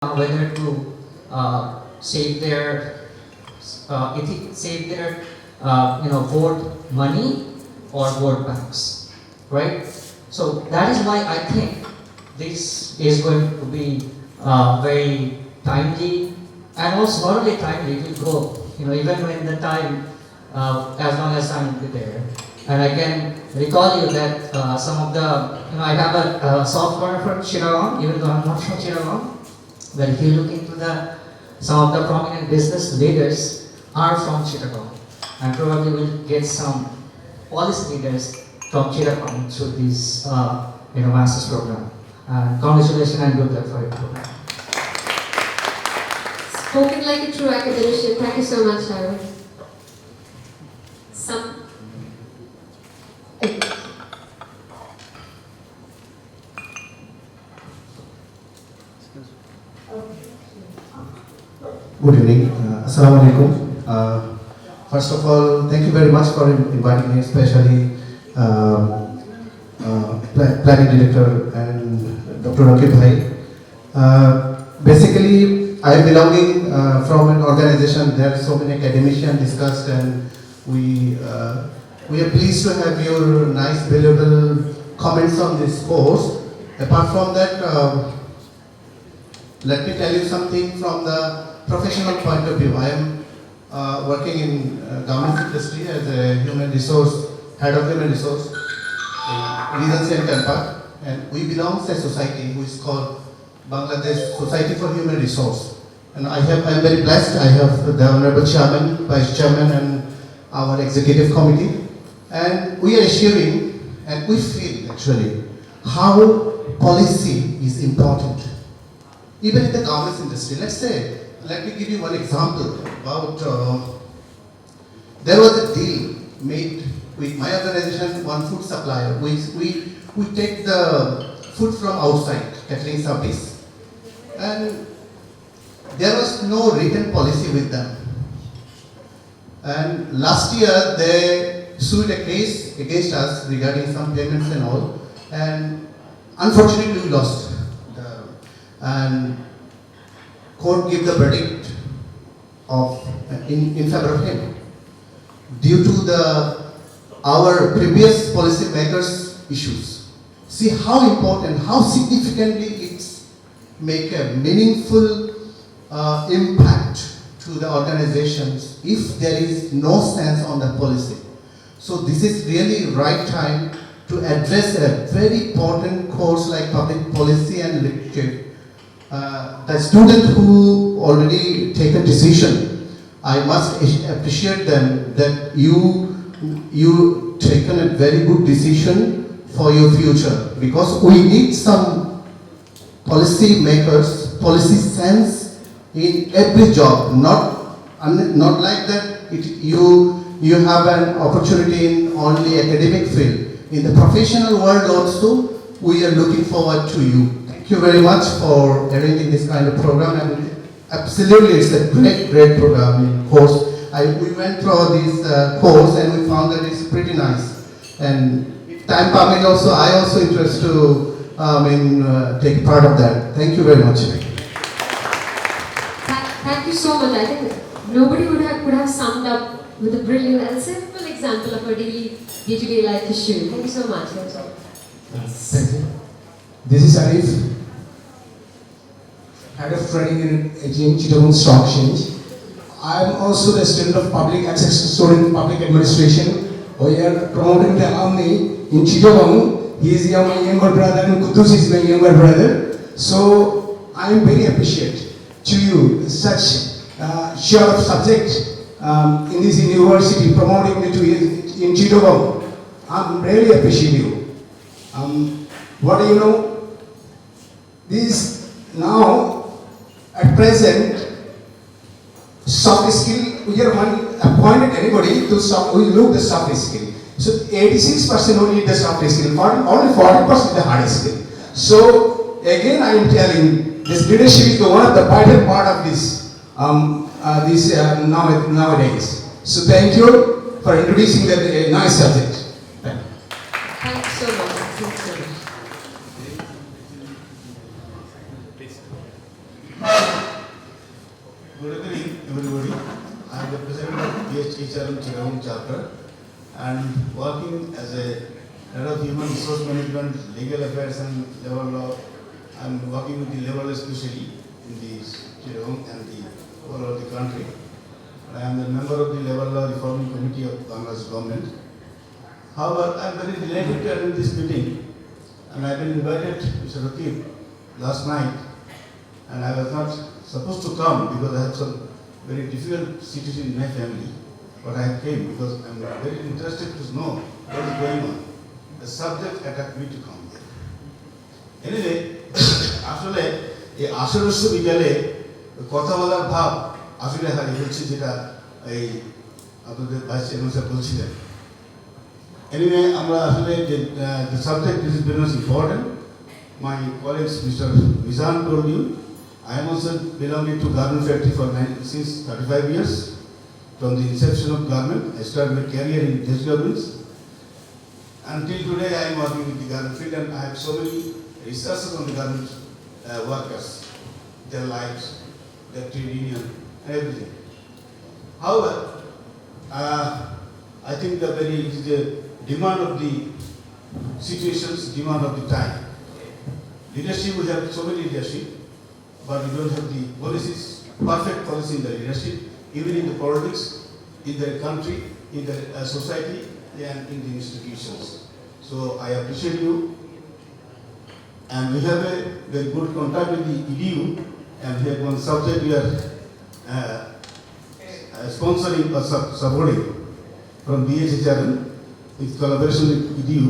whether to save their save their board money or board banks, right? So that is why I think this is going to be very timely, and also not only timely, it will go, even when the time, as long as I'm there. And I can recall you that some of the, I have a soft corner from Chittagong, even though I'm not from Chittagong. But if you look into some of the prominent business leaders are from Chittagong, and probably will get some policy leaders from Chittagong through this master's program. Congratulations and good luck for your program. Spoken like a true academician. Thank you so much, Sharon. Good evening. Assalamu alaikum. First of all, thank you very much for inviting me, especially planning director and Dr. Rakib Bhai. Basically, I am belonging from an organization. There are so many academicians discussed, and we are pleased to have your nice, valuable comments on this course. Apart from that, let me tell you something from the professional point of view. I am working in government industry as a head of human resource in Regency and Kanpur, and we belong to a society which is called Bangladesh Society for Human Resource. And I am very blessed. I have the Honorable Chairman, Vice Chairman, and our executive committee, and we are assuring, and we feel actually how policy is important. Even in the government industry, let me give you one example about, there was a deal made with my organization, one food supplier. We take the food from outside, catering service, and there was no written policy with them. And last year they sued a case against us regarding some payments and all, and unfortunately we lost. And court gave the verdict in favor of him due to our previous policy makers' issues. See how important, how significantly it's make a meaningful impact to the organizations if there is no stance on the policy. So this is really right time to address a very important course like public policy and literature. The student who already take a decision, I must appreciate them that you taken a very good decision for your future, because we need some policy makers, policy sense in every job. Not like that you have an opportunity in only academic field. In the professional world also, we are looking forward to you. Thank you very much for arranging this kind of program, and absolutely it's a great program course. We went through this course and we found that it's pretty nice. And if time permit also, I also interest to take part of that. Thank you very much. Thank you so much. I think nobody could have summed up with a brilliant and simple example of a day-to-day life issue. Thank you so much. Thank you. This is Arif, head of trading in Chittagong Stock Exchange. I am also the student of public access student in public administration. We are promoting the alumni in Chittagong. He is my younger brother and Kudus is my younger brother. So I am very appreciative to you such share of subject in this university promoting it in Chittagong. I am really appreciative. What do you know? This now at present soft skill, we are appointed anybody to we look the soft skill. So 86% only the soft skill, only 40% the hard skill. So again I am telling, this leadership is one of the vital part of this nowadays. So thank you for introducing the nice subject. Thank you so much. Thank you so much. Good evening, everybody. I am the president of BHHRM Chittagong chapter and working as a head of human resource management, legal affairs and labor law. I am working with the labor law especially in the Chittagong and the whole of the country. I am the member of the labor law reforming committee of Bangladesh government. However, I am very delighted to attend this meeting and I have been invited Mr. Rakib last night and I was not supposed to come because I have some very difficult situation in my family. But I came because I am very interested to know what is going on. The subject attracted me to come here. Anyway, আসলে এই আশরস্য বিকালে কথা বলার ভাব আসলে হারিয়ে ফেলছে যেটা এই আপনাদের ভাইস চেয়ারম্যান স্যার বলছিলেন। Anyway, আমরা আসলে the subject is very much important. My colleagues, Mr. Mizan told you, I am also belonging to garment factory since 35 years. From the inception of garment, I started my career in Desi Garments. Until today, I am working with the garment field and I have so many researches on the garment workers, their lives, their trade union, and everything. However, I think it is the demand of the situations, demand of the time. Leadership, we have so many leadership, but we don't have the policies, perfect policy in the leadership, even in the politics, in the country, in the society, and in the institutions. So I appreciate you. And we have a very good contact with the EDU, and we have one subject we are sponsoring or supporting from BHHRM with collaboration with EDU.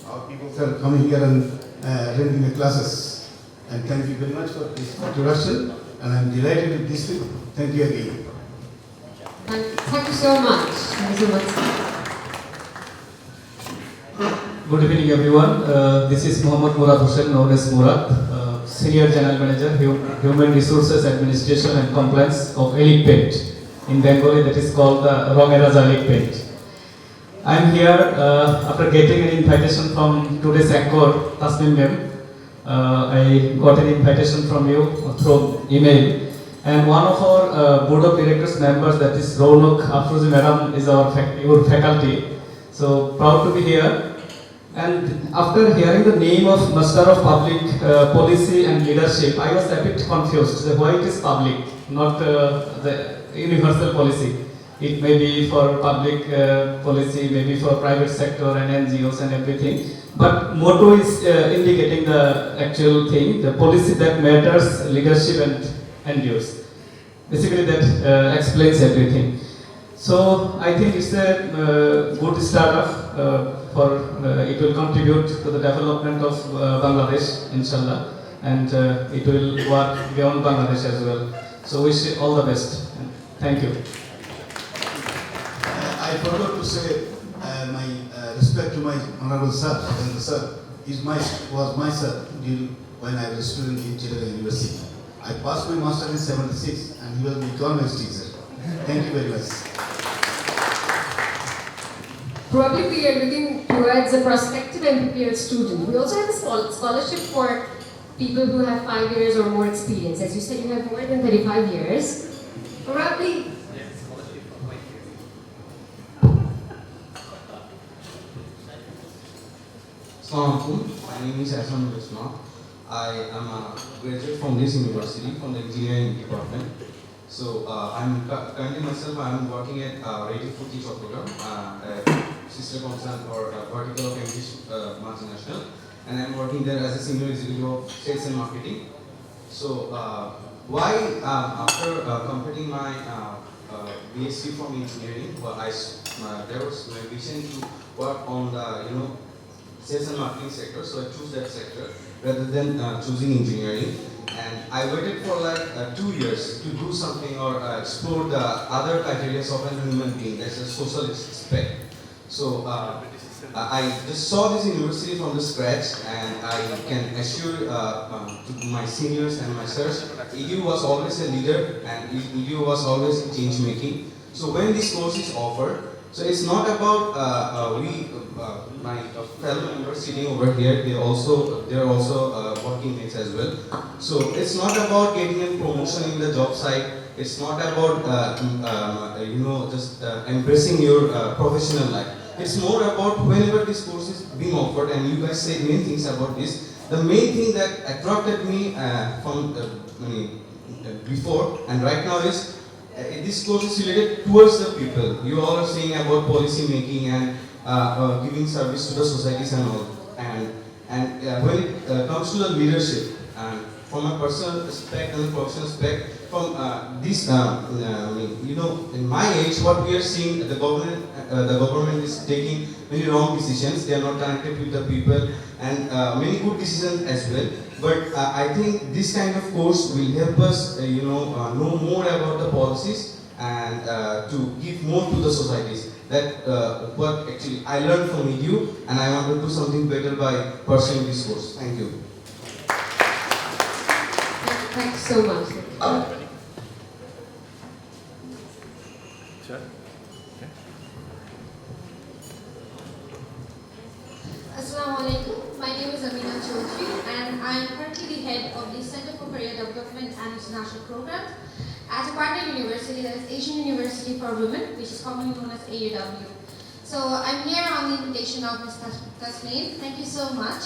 Our people are coming here and attending the classes. And thank you very much for this introduction. And I am delighted with this thing. Thank you again. Thank you so much. Thank you so much. Good evening, everyone. This is Mohammad Murad Hussain, known as Murad, Senior General Manager, Human Resources Administration and Compliance of Elite Paint. In Bengali, that is called the Rongeraja Elite Paint. I am here after getting an invitation from today's anchor, Tasmin Mem. I got an invitation from you through email. And one of our board of directors members, that is Ronak Afrozi Madam, is your faculty. So proud to be here. And after hearing the name of Master of Public Policy and Leadership, I was a bit confused. Why it is public, not the universal policy. It may be for public policy, maybe for private sector and NGOs and everything. But motto is indicating the actual thing, the policy that matters, leadership and endures. Basically that explains everything. So I think it's a good startup for it will contribute to the development of Bangladesh, inshallah, and it will work beyond Bangladesh as well. So wish you all the best. Thank you. I forgot to say my respect to my honorable sir, and the sir was my sir when I was a student in Chittagong University. I passed my master in 76 and he was my economics teacher. Thank you very much. Probably we are looking towards a prospective and prepared student. We also have a scholarship for people who have 5 years or more experience. As you said, you have more than 35 years. Probably. Assalamualaikum. My name is Hassan Usma. I am a graduate from this university, from the engineering department. So I'm currently myself, I'm working at Radio Fuji Chottogram, a sister concern or vertical of English multinational, and I'm working there as a senior executive of sales and marketing. So why after completing my BSc from engineering, there was my vision to work on the sales and marketing sector, so I chose that sector rather than choosing engineering. And I waited for like 2 years to do something or explore the other criteria of a human being, that's a social aspect. So I just saw this university from the scratch, and I can assure to my seniors and my sirs, EDU was always a leader and EDU was always change making. So when this course is offered, so it's not about my fellow members sitting over here. They're also working mates as well. So it's not about getting a promotion in the job site it's not about just embracing your professional life. It's more about whenever this course is being offered, and you guys say many things about this. The main thing that attracted me before and right now is this course is related towards the people. You all are saying about policy making and giving service to the societies and all. And when it comes to the leadership, and from a personal aspect and a professional aspect, from in my age, what we are seeing, the government is taking many wrong decisions. They are not connected with the people, and many good decisions as well. But I think this kind of course will help us, know more about the policies and to give more to the societies. That what actually I learned from you, and I want to do something better by pursuing this course. Thank you. Thanks so much. Assalamu alaikum. My name is Amina Chaudhry and I am currently the head of the Center for Career Development and International Programs at a partner university, that is Asian University for Women, which is commonly known as AUW. So I'm here on the invitation of Ms. Tasneem. Thank you so much.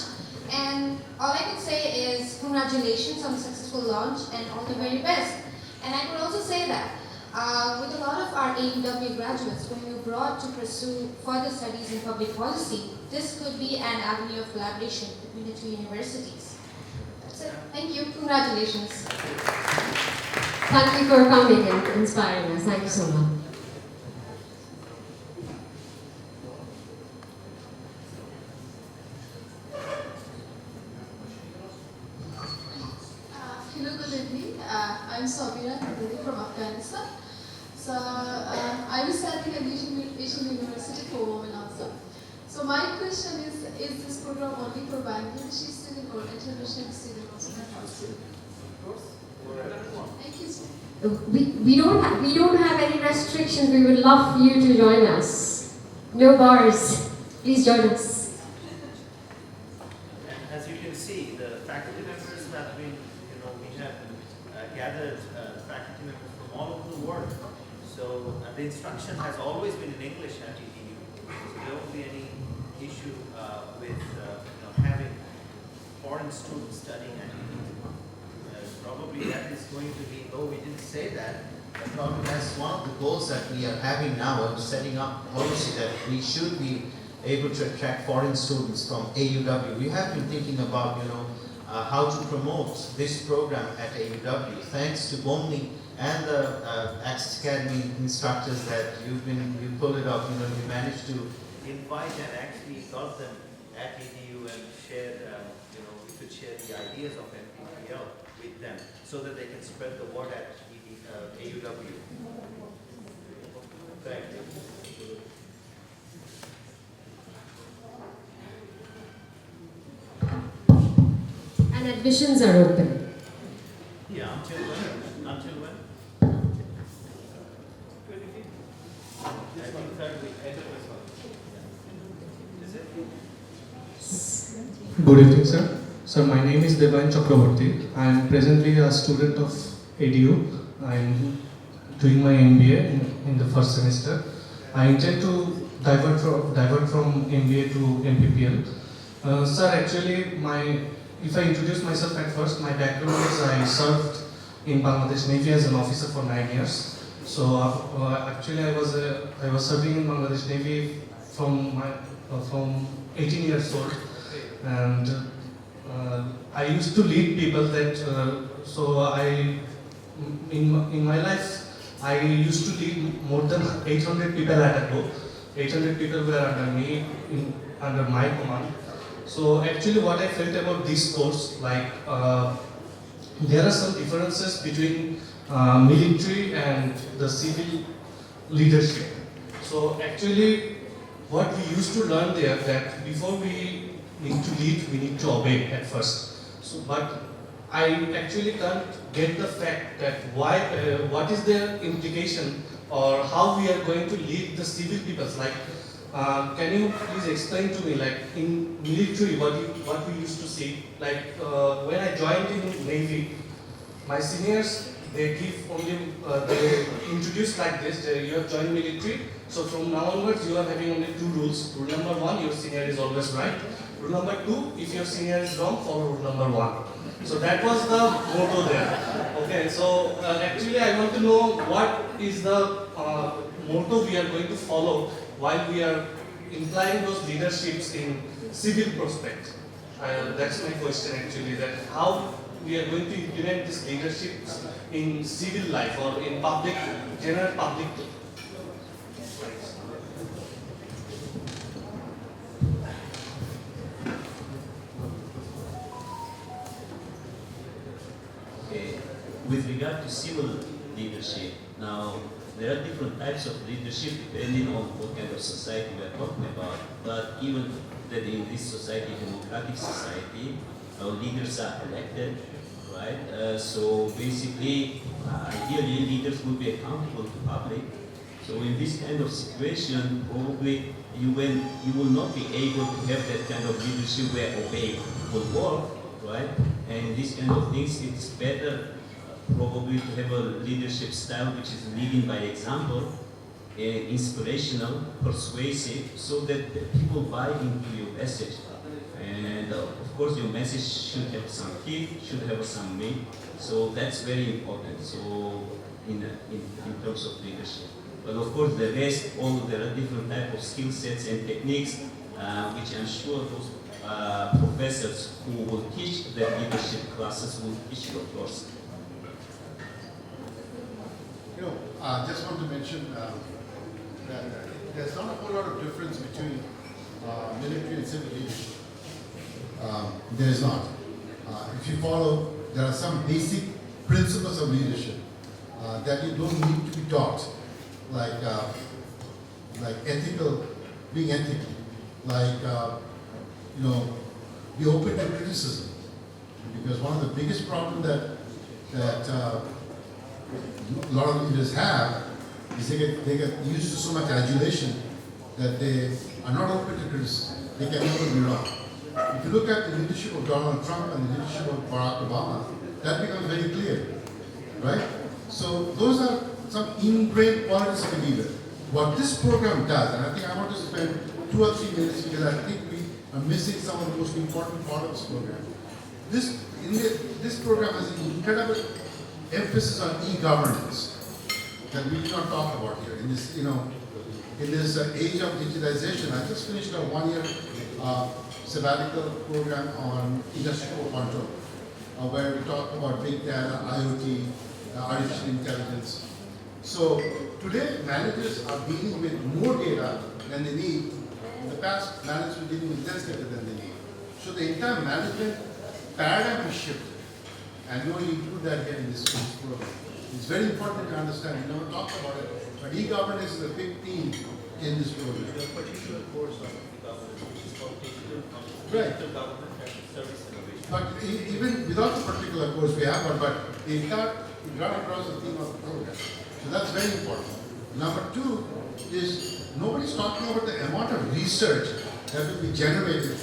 And all I can say is congratulations on the successful launch and all the very best. And I could also say that with a lot of our AUW graduates, when we're brought to pursue further studies in public policy, this could be an avenue of collaboration between the two universities. That's it. Thank you. Congratulations. Thank you for coming and inspiring us. Thank you so much. Hello, good evening. I'm Sabira Kadiri from Afghanistan. So I was studying at Asian University for Women also. So my question is this program only for Bangladeshi students or international students also? Thank you, sir. We don't have any restrictions. We would love for you to join us. No bars. Please join us. And as you can see, the faculty members have been, we have gathered faculty members from all over the world. So the instruction has always been in English at EDU. So there won't be any issue with having foreign students studying at EDU. Probably that is going to be, though we didn't say that, but probably that's one of the goals that we are having now of setting up policy that we should be able to attract foreign students from AUW. We have been thinking about, how to promote this program at AUW. Thanks to Bomni and the Access Academy instructors that you pulled it off. You managed to invite and actually got them at EDU and shared, we could share the ideas of NPPL with them so that they can spread the word at AUW. Thank you. And admissions are open. Yeah, until when? Until when? 25th. I think third week, end of this month. Is it? Good evening, sir. Sir, my name is Devan Chakraborty. I am presently a student of ADU. I am doing my MBA in the first semester. I intend to divert from MBA to MPPL. Sir, actually, if I introduce myself at first, my background is I served in Bangladesh Navy as an officer for 9 years. So actually, I was serving in Bangladesh Navy from 18 years old, and I used to lead people. In my life, I used to lead more than 800 people at a go. 800 people were under me, under my command. So actually what I felt about this course, there are some differences between military and the civil leadership. So actually what we used to learn there, that before we need to lead, we need to obey at first. So, but I actually can't get the fact that what is their implication or how we are going to lead the civil peoples. Can you please explain to me, in military, what we used to see? When I joined in Navy, my seniors they give only, they introduce like this, you have joined military, so from now onwards you are having only 2 rules. Rule number 1, your senior is always right. Rule number 2, if your senior is wrong, follow rule number 1. So that was the motto there. Okay, so actually I want to know what is the motto we are going to follow while we are implying those leaderships in civil prospect. That's my question actually, that how we are going to implement this leadership in civil life or in public, general public life. Okay. With regard to civil leadership, now there are different types of leadership depending on what kind of society we are talking about. But even that in this society, democratic society, our leaders are elected, right? So basically, ideally, leaders will be accountable to public. So in this kind of situation, probably you will not be able to have that kind of leadership where obey will work, right? And in these kind of things, it's better probably to have a leadership style which is leading by example, inspirational, persuasive, so that the people buy into your message. And of course, your message should have some teeth, should have some meat. So that's very important. So in terms of leadership. But of course, the rest, there are different type of skill sets and techniques, which I'm sure those professors who will teach the leadership classes will teach you, of course. Just want to mention that there's not a whole lot of difference between military and civil leadership. There is not. If you follow, there are some basic principles of leadership that you don't need to be taught, like being ethical, like be open to criticism. Because one of the biggest problems that a lot of leaders have is they get used to so much adulation that they are not open to criticism. They can never be wrong. If you look at the leadership of Donald Trump and the leadership of Barack Obama, that becomes very clear, right? So those are some ingrained qualities of a leader. What this program does, and I think I want to spend 2 or 3 minutes because I think we are missing some of the most important part of this program. This program has an incredible emphasis on e-governance that we do not talk about here. In this, in this age of digitization, I just finished a 1-year sabbatical program on Industry 4.0, where we talk about big data, IoT, artificial intelligence. So today, managers are dealing with more data than they need. In the past, managers were dealing with less data than they need. So the entire management paradigm is shifted. And we only include that here in this program. It's very important to understand. We never talked about it, but e-governance is a big theme in this program. There's a particular course on e-governance, which is called Digital Government and Service Innovation. But even without the particular course we have one, but it got across the theme of the program. So that's very important. Number 2 is nobody's talking about the amount of research that will be generated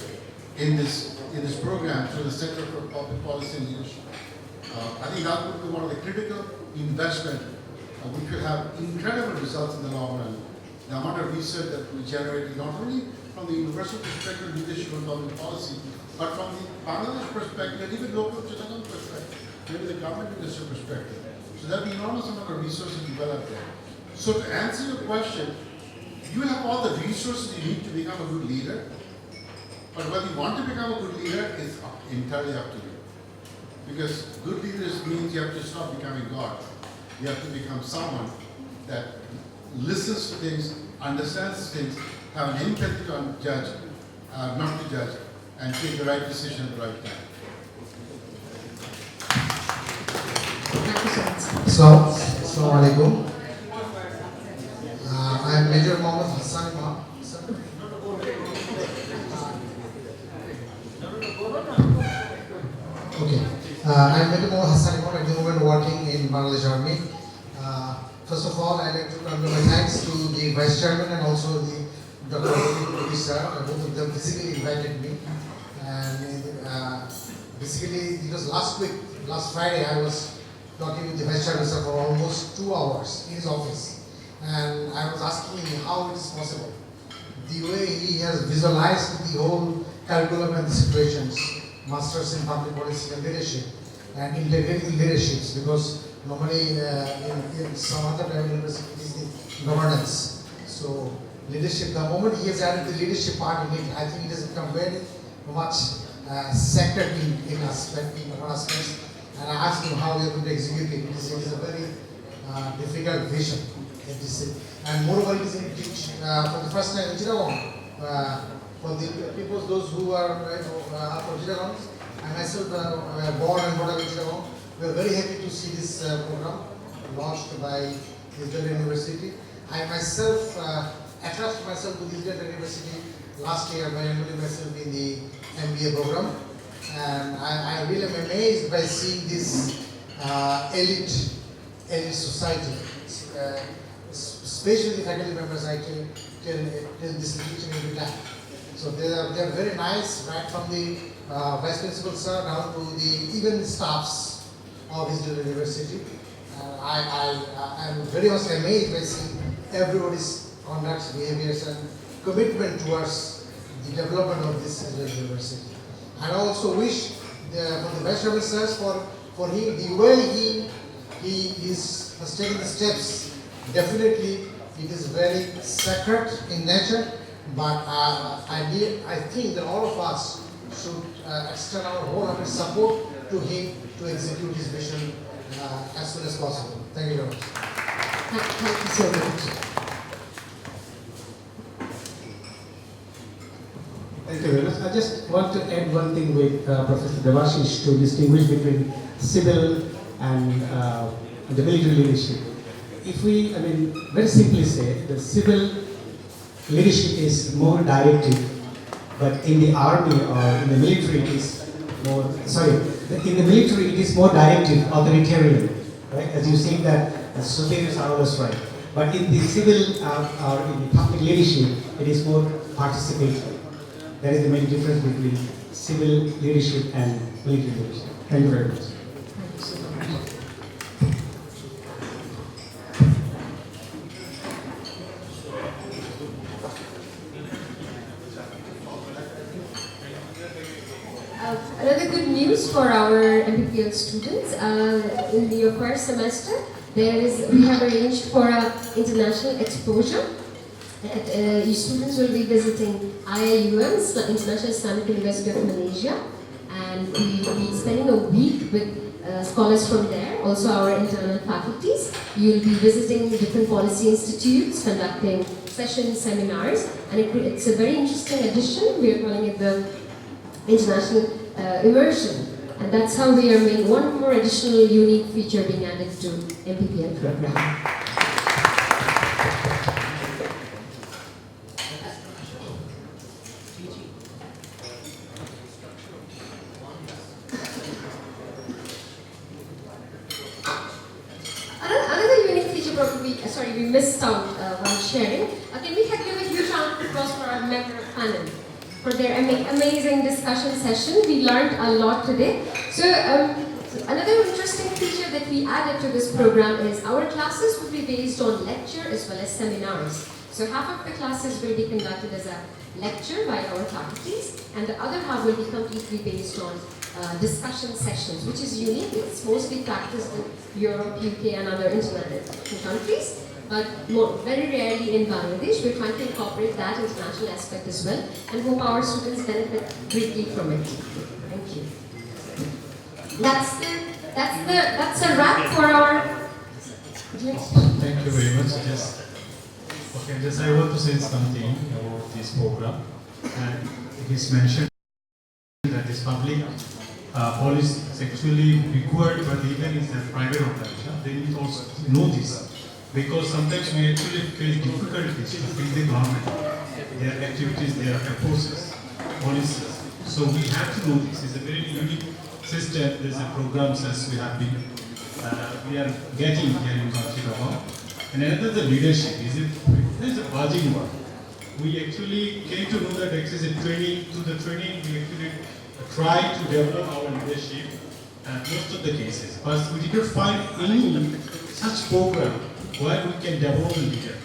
in this program through the Center for Public Policy and Leadership. I think that would be one of the critical investment which will have incredible results in the long run. The amount of research that will be generated not only from the universal perspective of leadership and public policy, but from the Bangladesh perspective and even local Chittagong perspective, maybe the government industry perspective. So there will be enormous amount of resources developed there. So to answer your question, you have all the resources you need to become a good leader, but whether you want to become a good leader is entirely up to you. Because good leaders means you have to stop becoming God. You have to become someone that listens to things, understands things, have an empathy to judge, not to judge, and take the right decision at the right time. Assalamu alaikum. I am Major Mohammed Hassan Imam. Okay. I am Major Mohammed Hassan Imam, at the moment working in Bangladesh Army. First of all, I'd like to convey my thanks to the Vice Chairman and also the Dr. Modi sir. Both of them physically invited me. And basically, because last Friday, I was talking with the Vice Chancellor for almost 2 hours in his office. And I was asking him how it is possible. The way he has visualized the whole curriculum and the situations, masters in public policy and leadership, and integrating leaderships, because normally in some other private universities it is the governance. So leadership, the moment he has added the leadership part in it, I think it has become very much sectored in aspect, in one aspects. And I asked him how we are going to execute it. He said it is a very difficult vision. And moreover, it is in for the first time in Chittagong. For the people, those who are for Chittagong, I myself born and brought up in Chittagong. We are very happy to see this program launched by Israel University. I myself attached myself to the Israel University last year by enrolling myself in the MBA program. And I really am amazed by seeing this elite society. Especially the faculty members, I tell this each and every time. So they are very nice, right from the vice principal sir down to the even staffs of Israel University. I am very much amazed by seeing everybody's conduct, behaviors, and commitment towards the development of this Israel University. And I also wish for the vice chancellor for him the way he has taken the steps. Definitely, it is very sacred in nature, but I think that all of us should extend our wholehearted support to him to execute his vision as soon as possible. Thank you very much. Thank you so much. Thank you very much. I just want to add one thing with Professor Devashish to distinguish between civil and the military leadership. If we, very simply say, the civil leadership is more directive, but in the army or in the military it is more, in the military it is more directive, authoritarian, right? As you see that the superiors are always right. But in the civil or in the public leadership, it is more participatory. That is the main difference between civil leadership and military leadership. Thank you very much. Another good news for our MPPL students, in your first semester, we have arranged for an international exposure. Your students will be visiting IIUM, International Islamic University of Malaysia, and we will be spending a week with scholars from there, also our internal faculties. You will be visiting different policy institutes, conducting sessions, seminars, and it's a very interesting addition. We are calling it the international immersion, and that's how we are making one more additional unique feature being added to MPPL program. Another unique feature probably, we missed out while sharing. Can we give a huge round of applause for our member of panel for their amazing discussion session. We learned a lot today. So another interesting feature that we added to this program is our classes will be based on lecture as well as seminars. So half of the classes will be conducted as a lecture by our faculties, and the other half will be completely based on discussion sessions, which is unique. It's mostly practiced in Europe, UK, and other international countries. But very rarely in Bangladesh. We're trying to incorporate that international aspect as well, and hope our students benefit greatly from it. Thank you. That's a wrap for our. Thank you very much. Just I want to say something about this program, and it is mentioned that this public policy is actually required, but even in the private organization, they need also know this. Because sometimes we actually face difficulties to bring the government, their activities, their approaches, policies. So we have to know this. It's a very unique system. There's a programs as we have been, we are getting here in Chittagong. And another the leadership. There's a buzzing word. We actually came to know that actually training, we actually try to develop our leadership most of the cases. But we did not find any such program where we can develop a leader.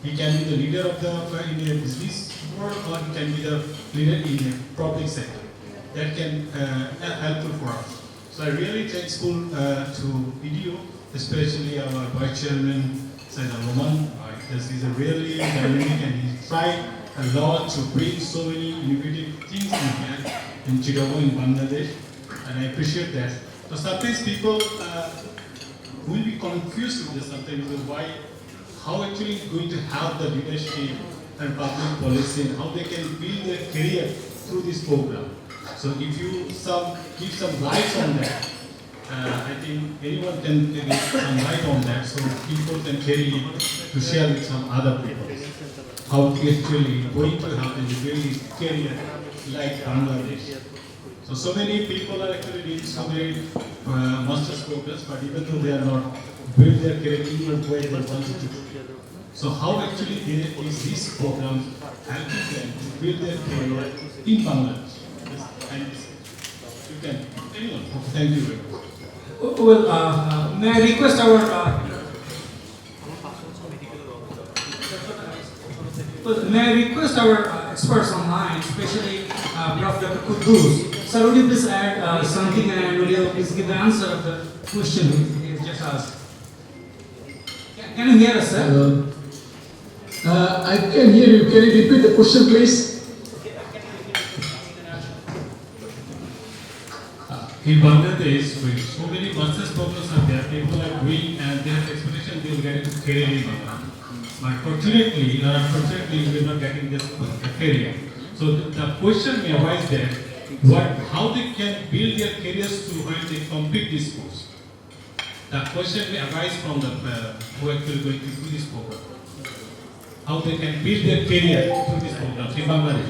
He can be the leader of in a business world, or he can be the leader in the public sector. That can helpful for us. So I really thankful to EDU, especially our vice chairman, Saida Roman. This is a really dynamic, and he tried a lot to bring so many innovative things in Chittagong, in Bangladesh, and I appreciate that. So sometimes people will be confused with this sometimes why, how actually going to have the leadership and public policy and how they can build their career through this program. So if you give some light on that, I think anyone can give some light on that, so people can carry it to share with some other people. How actually going to have a really career like Bangladesh. So many people are actually doing so many master's programs, but even though they are not build their career in the way they wanted to. So how actually is this program helping them to build their career in Bangladesh? And you can, anyone. Thank you very much. Well, may I request our experts online, especially Prof. Dr. Kudus. Sir, would you please add something, and would you please give the answer of the question he has just asked? Can you hear us, sir? I can hear you. Can you repeat the question, please? In Bangladesh, with so many master's programs are there, people are doing and they have expectation they will get into career in Bangladesh. But fortunately or unfortunately, we are not getting this career. So the question may arise there, how they can build their careers to when they complete this course. The question may arise from the who actually going to do this program. How they can build their career through this program in Bangladesh.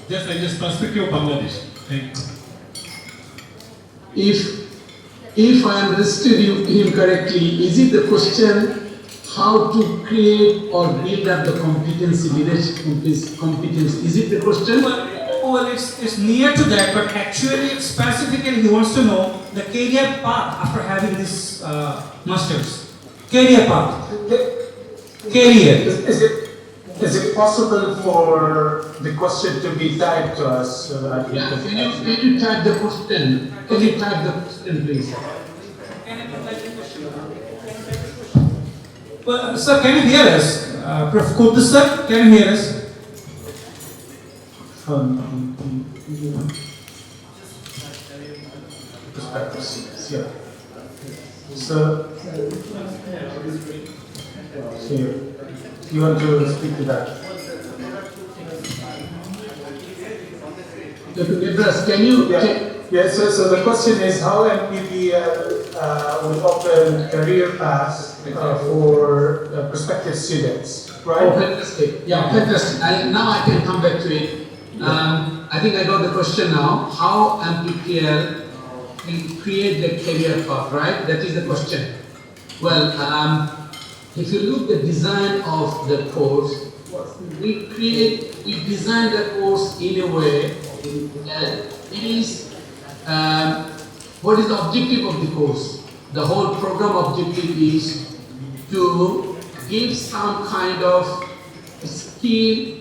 Just like this perspective of Bangladesh. Thank you. If I understood him correctly, is it the question how to create or build up the competency, leadership competence? Is it the question? Well, it's near to that, but actually, specifically, he wants to know the career path after having this masters. Career path. Career. Is it possible for the question to be typed to us? So that Yeah, can you type the question? Can you type the question, please? Well, sir, can you hear us? Prof. Kudus, sir, can you hear us? Yeah. So, here. You want to speak to that? Can you? Yes, so the question is how MPPL will open career paths for prospective students, right? Oh, fantastic. Yeah, fantastic. Now I can come back to it. I think I got the question now. How MPPL will create the career path, right? That is the question. Well, if you look at the design of the course, we design the course in a way that it is, what is the objective of the course? The whole program objective is to give some kind of skill,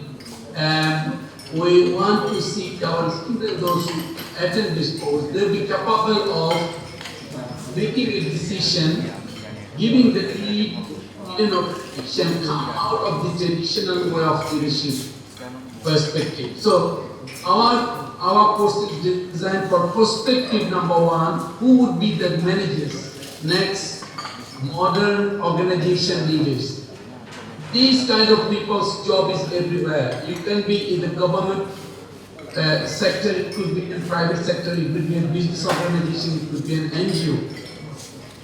we want to see our students, those who attend this course, they'll be capable of making a decision, giving the lead, can come out of the traditional way of leadership perspective. So our course is designed for perspective number one, who would be the managers, next, modern organization leaders. These kind of people's job is everywhere. You can be in the government sector, it could be in private sector, it could be in business organization, it could be an NGO.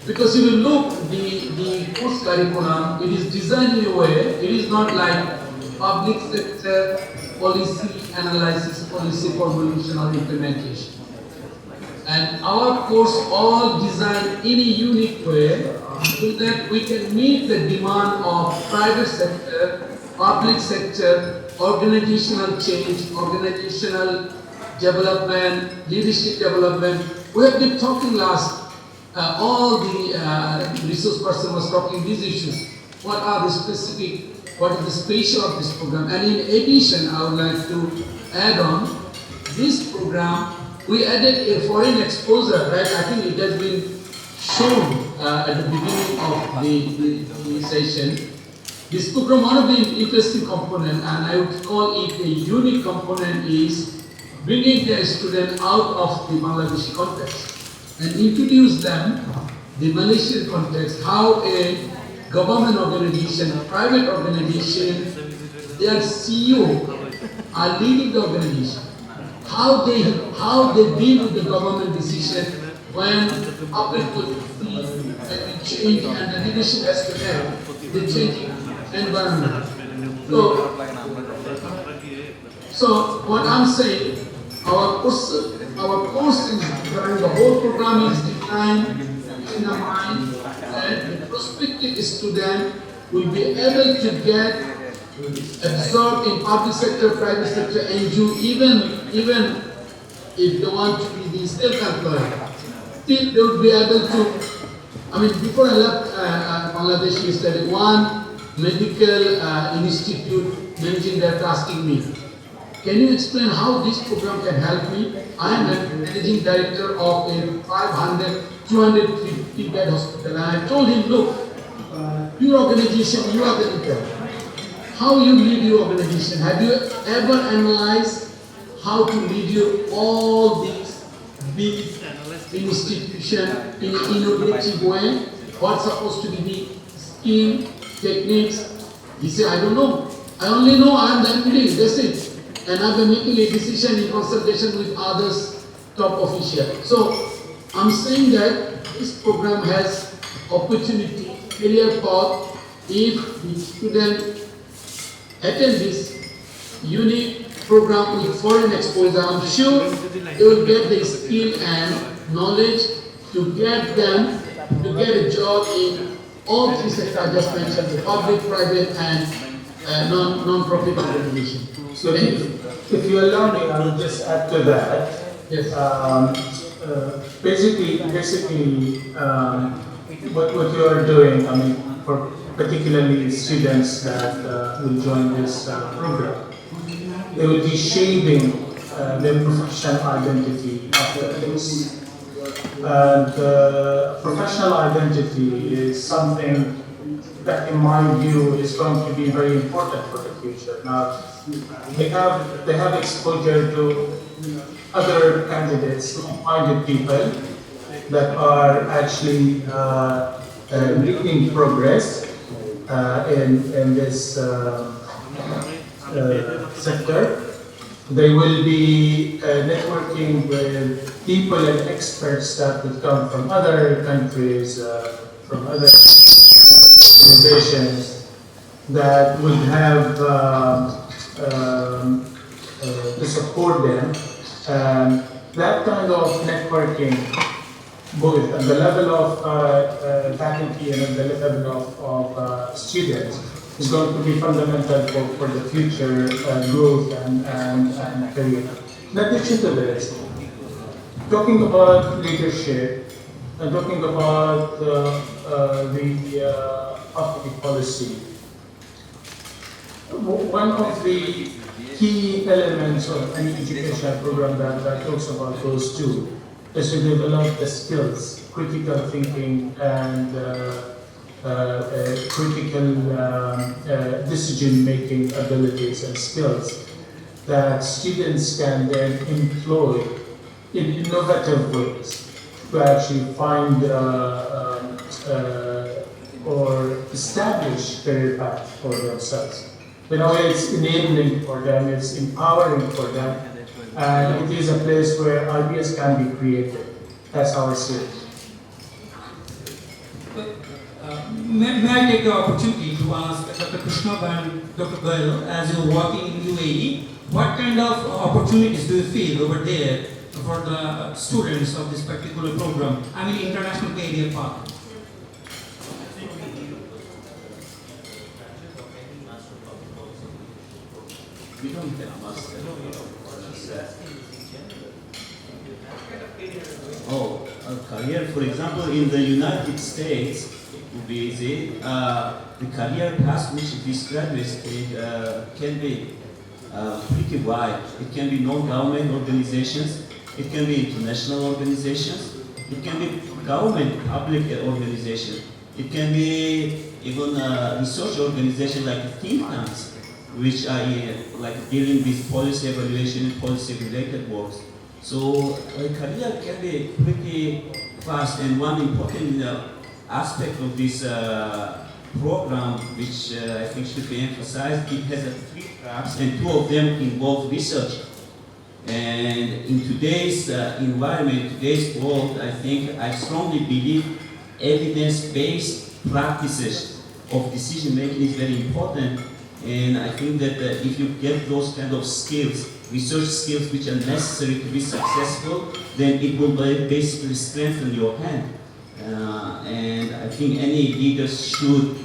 Because if you look the course curriculum, it is designed in a way, it is not like public sector policy analysis, policy formulation or implementation. And our course all designed in a unique way so that we can meet the demand of private sector, public sector, organizational change, organizational development, leadership development, We have been talking last, all the resource person was talking these issues. What are the specific, what is the special of this program? And in addition, I would like to add on, this program, we added a foreign exposure, right? I think it has been shown at the beginning of the session. This program, one of the interesting component, and I would call it a unique component, is bringing the student out of the Bangladeshi context and introduce them the Malaysian context, how a government organization, a private organization, their CEO are leading the organization. How they deal with the government decision when public policy change and the leadership has to have the changing environment. So what I'm saying, our course during the whole program is designed in a mind that the prospective student will be able to get absorbed in public sector, private sector, NGO, even if they want to be the self-employed. Still, they would be able to. I mean, before I left Bangladesh, we studied one medical institute managing director asking me, can you explain how this program can help me? I am a managing director of a 250 bed hospital, and I told him, look, your organization, you are the leader. How you lead your organization? Have you ever analyzed how to lead all these big institutions in an innovative way? What's supposed to be the skill, techniques? He said, I don't know. I only know I am the MD, that's it. And I've been making a decision in consultation with others, top officials. So I'm saying that this program has opportunity, career path, if the student attend this unique program with foreign exposure. I'm sure they will get the skill and knowledge to get them to get a job in all three sectors I just mentioned, the public, private, and non-profit organization. So if you allow me, I will just add to that. Yes. Basically, what you are doing, I mean, for particularly students that will join this program, they will be shaping their professional identity after this. And professional identity is something that, in my view, is going to be very important for the future. Now, they have exposure to other candidates, minded people that are actually making progress in this sector. They will be networking with people and experts that would come from other countries, from other organizations that would have to support them. That kind of networking, both at the level of faculty and at the level of students, is going to be fundamental for the future growth and career. In addition to this, talking about leadership and talking about the public policy, one of the key elements of any educational program that talks about those two is to develop the skills, critical thinking and critical decision-making abilities and skills that students can then employ in innovative ways to actually find or establish career path for themselves. In a way, it's enabling for them, it's empowering for them, and it is a place where ideas can be created. That's how I see it. May I take the opportunity to ask Dr. Krishnab and Dr. Goyal, as you're working in UAE, what kind of opportunities do you feel over there for the students of this particular program? I mean, international career path. We don't have master. Oh, a career, for example, in the United States, it would be easy. The career path which these graduates take can be pretty wide. It can be non-government organizations, it can be international organizations, it can be government public organization, it can be even research organization like think tanks, which are like dealing with policy evaluation and policy related works. So a career can be pretty fast, and one important aspect of this program, which I think should be emphasized, it has 3 tracks, and 2 of them involve research. And in today's environment, today's world, I strongly believe evidence-based practices of decision making is very important. And I think that if you get those kind of skills, research skills which are necessary to be successful, then it will basically strengthen your hand. And I think any leaders should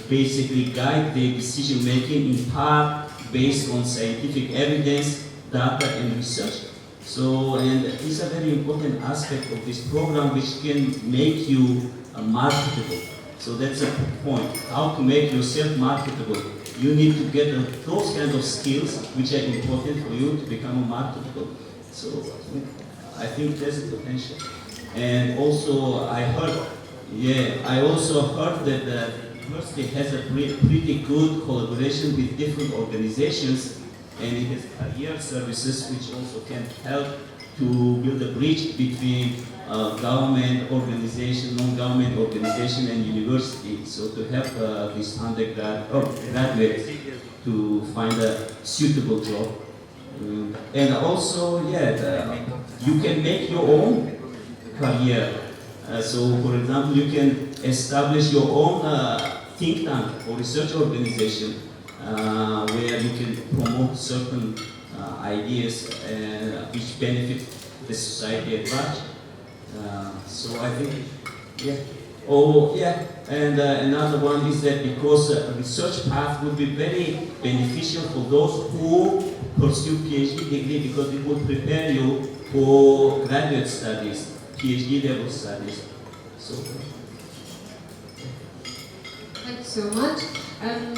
basically guide their decision making in part based on scientific evidence, data and research. So, and these are very important aspects of this program which can make you marketable. So that's a point, how to make yourself marketable. You need to get those kind of skills which are important for you to become marketable. So I think there's a potential. And also I also heard that the university has a pretty good collaboration with different organizations, and it has career services which also can help to build a bridge between government organization, non-government organization and university, so to help these undergrad or graduates to find a suitable job. And also, you can make your own career. So, for example, you can establish your own think tank or research organization where you can promote certain ideas which benefit the society at large. So I think, and another one is that because a research path would be very beneficial for those who pursue PhD degree, because it will prepare you for graduate studies, PhD level studies. So. Thank you so much. And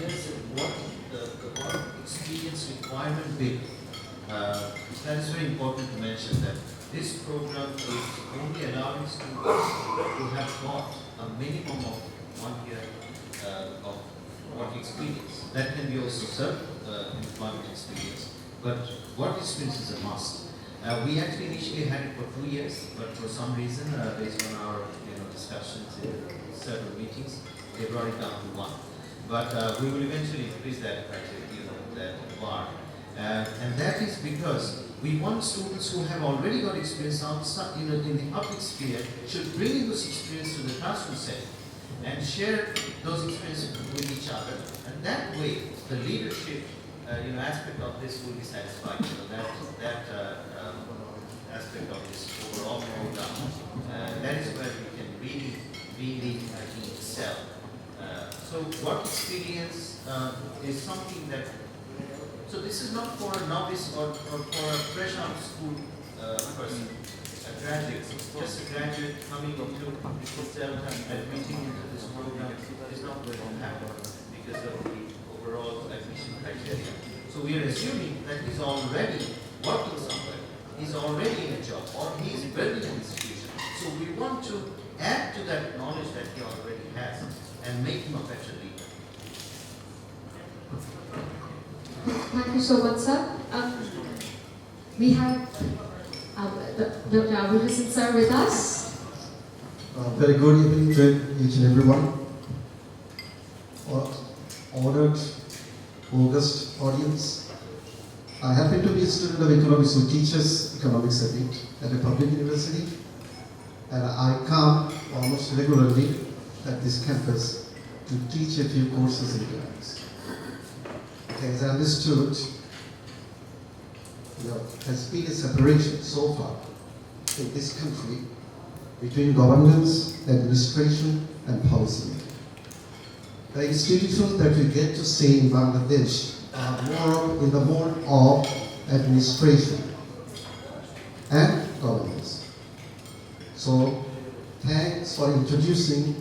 there's what the work experience requirement bit. That is very important to mention that this program is only allowing students who have got a minimum of 1 year of work experience. That can be also self-employment experience. But work experience is a must. We actually initially had it for 2 years, but for some reason, based on our discussions in several meetings, they brought it down to 1. But we will eventually increase that that bar. And that is because we want students who have already got experience outside, in the public sphere, should bring in those experience to the classroom setting and share those experiences with each other. And that way, the leadership aspect of this will be satisfied. That aspect of this overall program, that is where we can really excel. So work experience is something that, so this is not for a novice or for a fresh out of school person, a graduate. Just a graduate coming into itself and admitting into this program is not going to happen because of the overall admission criteria. So we are assuming that he's already working somewhere, he's already in a job, or he's building an institution. So we want to add to that knowledge that he already has and make him a better leader. Thank you so much, sir. We have Dr. Abul Hassan sir with us. Very good evening to each and everyone. Honored, august audience. I happen to be a student of economics who teaches economics at a public university, and I come almost regularly at this campus to teach a few courses in economics. As I understood, there has been a separation so far in this country between governance, administration, and policy making. The institutions that we get to see in Bangladesh are more in the mode of administration and governance. So thanks for introducing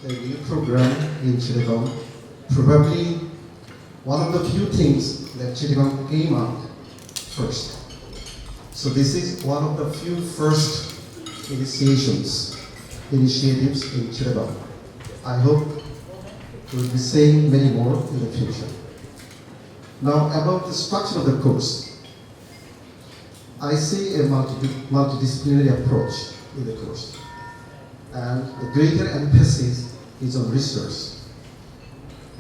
a new program in Chittagong. Probably one of the few things that Chittagong came out first. So this is one of the few first initiatives in Chittagong. I hope we'll be saying many more in the future. Now about the structure of the course. I see a multidisciplinary approach in the course, and the greater emphasis is on research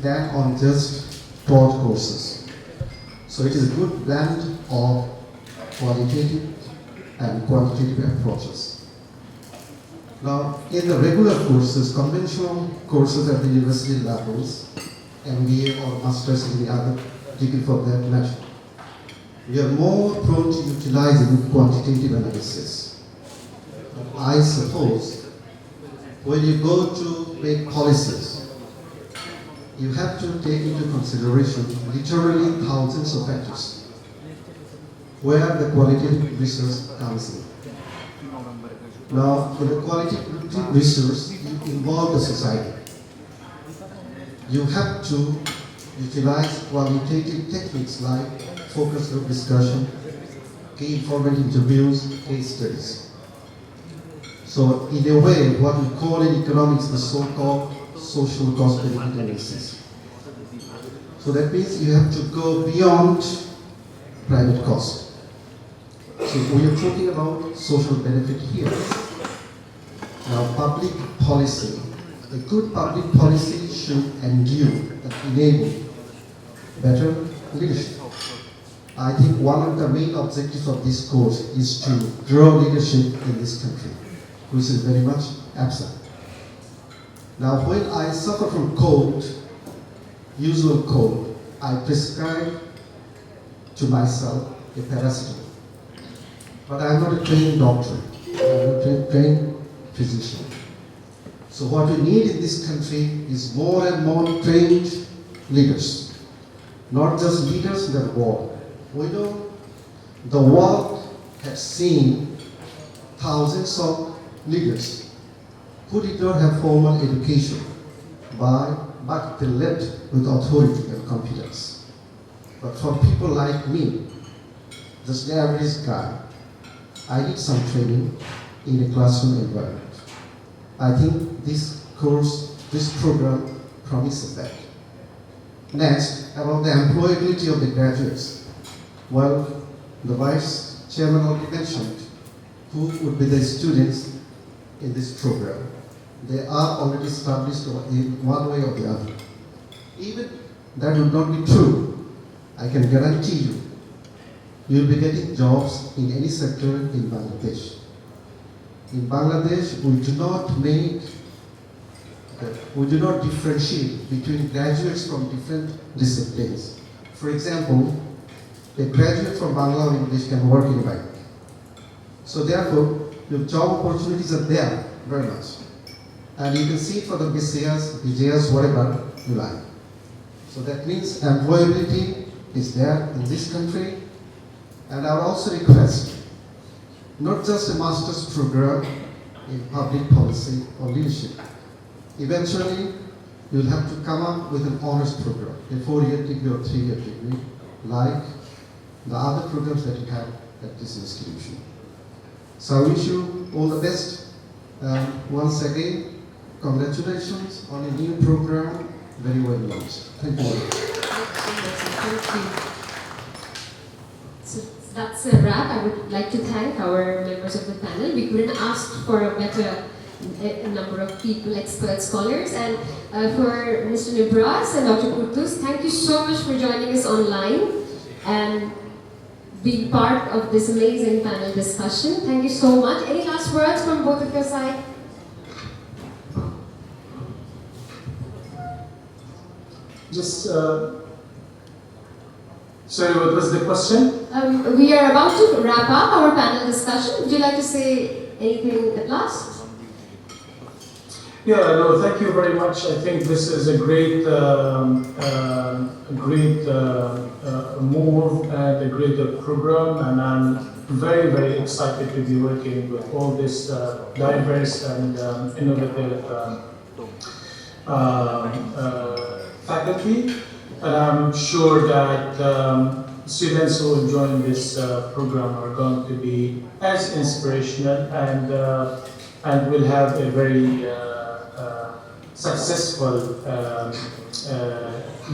than on just taught courses. So it is a good blend of qualitative and quantitative approaches. Now, in the regular courses, conventional courses at the university levels, MBA or master's in the other degree for that matter, we are more prone to utilizing quantitative analysis. I suppose when you go to make policies, you have to take into consideration literally thousands of factors where the qualitative research comes in. Now, for the qualitative research, you involve the society. You have to utilize qualitative techniques like focus group discussion, key informant interviews, case studies. So in a way, what we call in economics the so-called social cost benefit analysis. So that means you have to go beyond private cost. So we are talking about social benefit here. Now public policy, a good public policy should endure and enable better leadership. I think one of the main objectives of this course is to grow leadership in this country, which is very much absent. Now, when I suffer from cold, usual cold, I prescribe to myself a paracetamol. But I am not a trained doctor, I am a trained physician. So what we need in this country is more and more trained leaders, not just leaders in the world. We know the world has seen thousands of leaders who did not have formal education, but they led with authority and confidence. But for people like me, just the average guy, I need some training in a classroom environment. I think this course, this program promises that. Next, about the employability of the graduates. Well, the Vice Chairman already mentioned who would be the students in this program. They are already established in one way or the other. Even that would not be true, I can guarantee you, you'll be getting jobs in any sector in Bangladesh. In Bangladesh, we do not differentiate between graduates from different disciplines. For example, a graduate from Bangla or English can work in a bank. So therefore, your job opportunities are there very much. And you can see for the BCS, BJS, whatever you like. So that means employability is there in this country. And I would also request, not just a master's program in public policy or leadership. Eventually, you'll have to come up with an honors program, a 4-year degree or 3-year degree, like the other programs that you have at this institution. So I wish you all the best. Once again, congratulations on a new program, very well launched. Thank you. Thank you. So that's a wrap. I would like to thank our members of the panel. We couldn't ask for a better number of people, experts, scholars, and for Mr. Nibras and Dr. Quddus, thank you so much for joining us online and being part of this amazing panel discussion. Thank you so much. Any last words from both of your side? Just, sorry, what was the question? We are about to wrap up our panel discussion. Would you like to say anything at last? Yeah, no, thank you very much. I think this is a great, move and a great program, and I'm very, very excited to be working with all this diverse and innovative faculty. And I'm sure that students who will join this program are going to be as inspirational and will have a very successful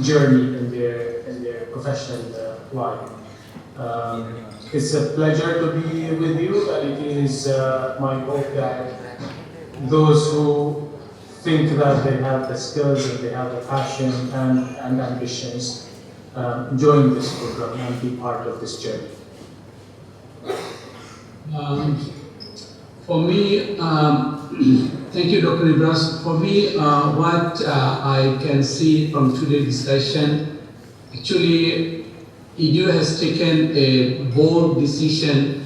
journey in their professional life. It's a pleasure to be with you, and it is my hope that those who think that they have the skills and they have the passion and ambitions join this program and be part of this journey. For me, thank you, Dr. Ibras. For me, what I can see from today's discussion, actually, EDU has taken a bold decision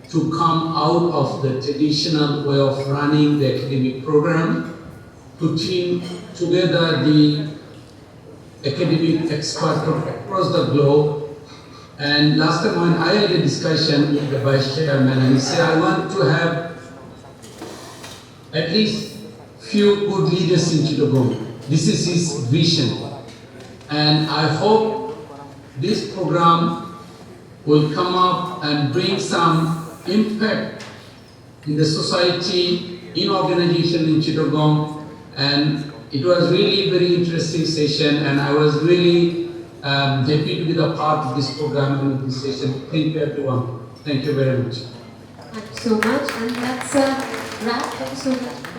to come out of the traditional way of running the academic program, to team together the academic experts from across the globe. And last time when I had a discussion with the Vice Chairman, and he said, I want to have at least few good leaders in Chittagong. This is his vision. And I hope this program will come up and bring some impact in the society, in organization in Chittagong. And it was really very interesting session, and I was really happy to be the part of this program and this session. Thank you everyone. Thank you very much. Thank you so much, and that's a wrap. Thank you so much.